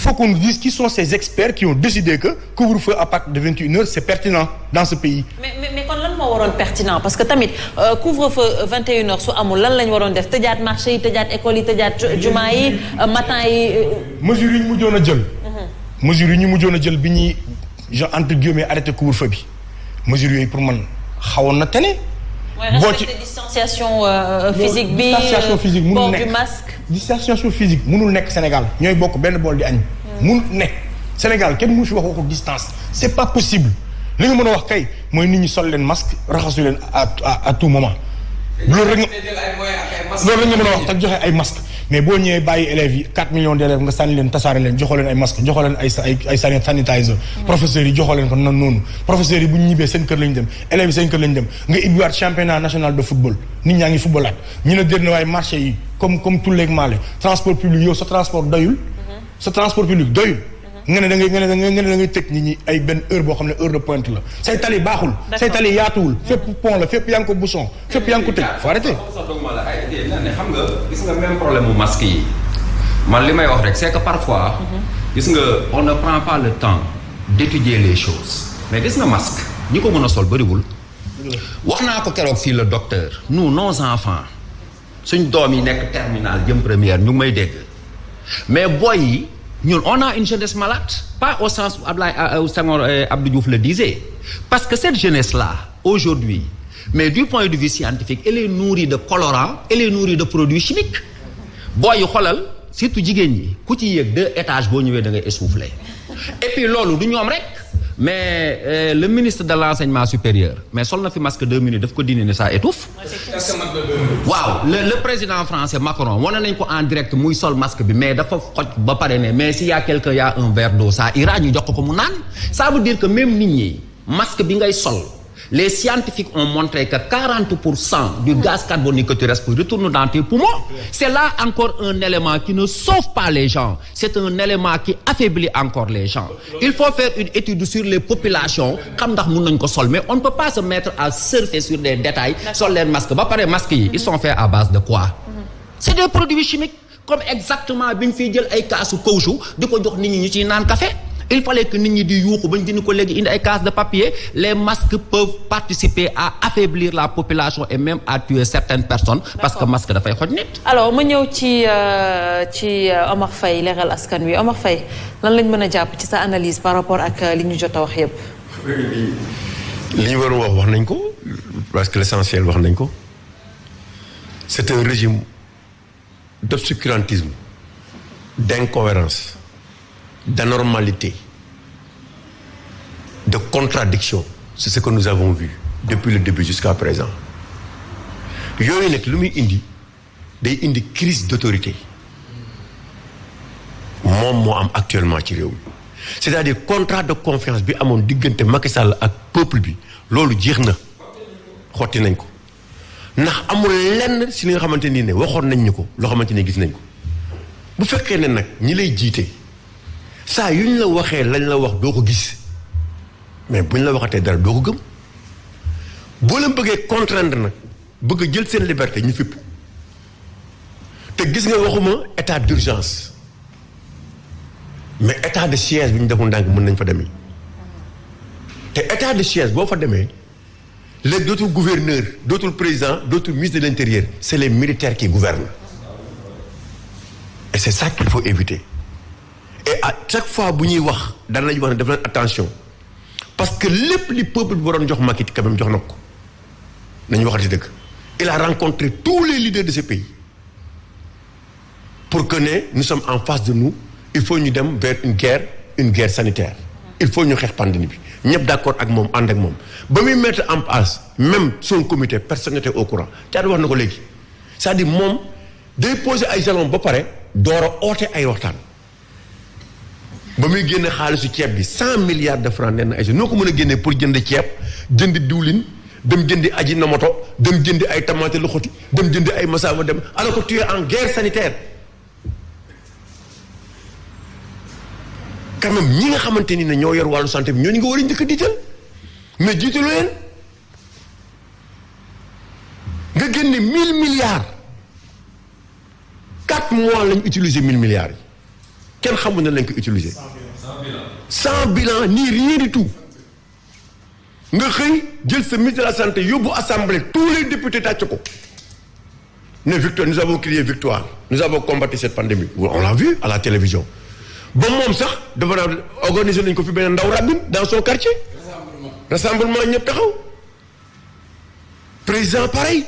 faut qu'on nous dise qui sont ces experts qui ont décidé que couvre-feu à partir de 21h c'est pertinent dans ce pays. mais kon lan moo waroon pertinent parce que tamit couvre-feu 21h su amul lan lañ waroon def tëjaat marché yi tëjaat école yi tëjaat jumaa yi matin yi. mesures yi ñu mujjoon a jël. mesures yi ñu mujjoon a jël bi ñuy entre guillemets arrêté couvre-feu bi mesures yooyu pour man xawoon na tane. boo ci distanciation physique bi distanciation physique mënul nekk port du masque. distanciation physique mënul nekk Sénégal ñooy bokk benn bool di añ. mënul nekk Sénégal kenn mënu fi wax waxu distance c'est pas possible li nga mën a wax kay mooy nit ñi sol leen masque raxasu leen à tout moment. loolu rek nga mën a wax tak joxe ay masque mais boo ñëwee bàyyi élèves yi 4 millions d'élèves nga sànni leen tasaare leen joxoo leen ay masque joxoo leen ay sanitizer professeurs yi joxoo leen ko noonu professeurs yi bu ñu ñibbee seen kër lañu dem élèves yi seen kër lañu dem nga ibbiwaat championnat national de football nit ñaa ngi footballaat ñu ne dér na waaye marché yi comme tous les malais transport public yow sa transport doyul nga ne da ngay tëj nit ñi ay benn heure boo xam ne heure de pointe la say tali baaxul say tali yaatuwul fépp pont la fépp yaa ngi ko bouchon fépp yaa ngi ko tëj faut arrêter xam nga gis nga même problème mu masque yi man li may wax rek c'est que parfois gis nga on ne prend pas le temps d'étudier les choses mais gis nga masque ñi ko mën a sol bëriwul wax naa ko keroog fii le docteur nous nos enfants suñ doom yi nekk terminale jëm première ñu ngi may dégg mais boy yi ñun on a une jeunesse malade pas au sens où Abdoulaye Senghor Abdou Diouf le disait parce que cette jeunesse là aujourd'hui mais du point de vue scientifique elle est nourrie de colorants elle est nourrie de produits chimiques booy yu xoolal surtout jigéen ñi ku ci yéeg 2 étages boo ñëwee da ngay essoufflé et puis loolu du ñoom rek mais le ministre de l'enseignement supérieur mais sol na fi masque 2 minutes daf ko dindi ne ça étouffe. waaw le président français Macron wane nañ ko en direct muy sol masque bi mais dafa xoj ba pare ne mais s'il y a quelqu'un y a un verre d'eau ça ira ñu jox ko mu naan ça veut dire que même nit ñi masque bi ngay sol les scientifiques ont montré que 40% du gaz carbonique que tu respires retourne dans tes poumons. C'est là encore un élément qui ne sauve pas les gens. C'est un élément qui affaiblit encore les gens. Il faut faire une étude sur les populations xam ndax mën nañ ko sol mais on ne peut pas se mettre à surfer sur des détails sol leen masque ba pare masque yi ils sont faits à base de quoi? C'est des produits chimiques comme exactement bi ñu fiy jël ay kaasu caoutchouc di ko jox nit ñi ñu ciy naan café. Il fallait que nit ñi di yuuxu ba ñu dindi ko léegi indi ay cases de papier les masques peuvent participer à affaiblir la population et même à tuer certaines personnes. Parce que masque dafay xoj nit. alors ma ñëw ci Omar Faye leeral askan wi Omar Faye lan lañ mën a jàpp ci sa analyse par rapport ak li ñu jot a wax yépp. li ñu war a wax nañ ko parce que l'essentiel wax nañ ko c'est un régime d'obscurantisme, d'incohérence, d'anormalité, de contradiction. C'est ce que nous avons vu depuis le début jusqu'à présent. yooyu nag lu muy indi day indi crise d'autorité moom moo am actuellement ci réew mi c'est-à-dire contrat de confiance bi amoon diggante Macky Sall ak peuple bi loolu jeex na xotti nañ ko ndax amul lenn si li nga xamante nii ne waxoon nañ ñu ko loo xamante ne gis nañ ko bu fekkee ne nag ñi lay jiite saa yu ñu la waxee lañ la wax doo ko gis mais buñ la waxatee dara doo ko gëm boo leen bëggee contraindre nag bëgg a jël seen liberté ñu fipp te gis nga waxuma état d'urgence mais état de siège bi ñu deful ndànk mën nañ fa demee te état de siège boo fa demee léegi dootul gouverneur dootul président dootul ministre de l'intérieur c'est les militaires qui gouvernent et c'est ça qu'il faut éviter et à chaque fois bu ñuy wax daan nañu wax ne def leen attention parce que lépp li peuple bi waroon jox Macky quand même jox na ko nañu waxati dëgg il a rencontré tous les leaders de ce pays pour que nous sommes en face de nous il faut ñu dem vers une guerre sanitaire il faut ñu xeex pandémie bi ñëpp d'accord ak moom ànd ak moom ba muy mettre en place même son comité personne n'était au courant caatu wax na ko léegi c'est-à-dire moom day poser ay jalons ba pare door a oote ay waxtaan ba muy génne xaalisu ceeb bi 100 milliards de francs nee na ay noo ko mën a génnee pour jënd ceeb jënd diwlin dem jëndi ajinomoto dem jëndi ay tamaate loxoti dem jëndi ay masaba dem alors que tu es en guerre sanitaire quand même ñi nga xamante ni ne ñoo yor wàllu santé bi ñooñu nga war a njëkk a diital mais jiitalu leen nga génne 1000 milliards 4 mois lañ utiliser 1000 milliards yi kenn xamul na lañ ko utiliser. sans bilan ni rien du tout. nga xëy jël sa ministre de la santé yóbbu assemblée tous les députés tàcc ko. ne victoire nous avons crié victoire nous avons combattu cette pandémie on l'a vu à la télévision. ba moom sax dafa naa organiser nañ ko fi benn ndaw rabine dans son quartier. rassemblement ñëpp taxaw. président pareil.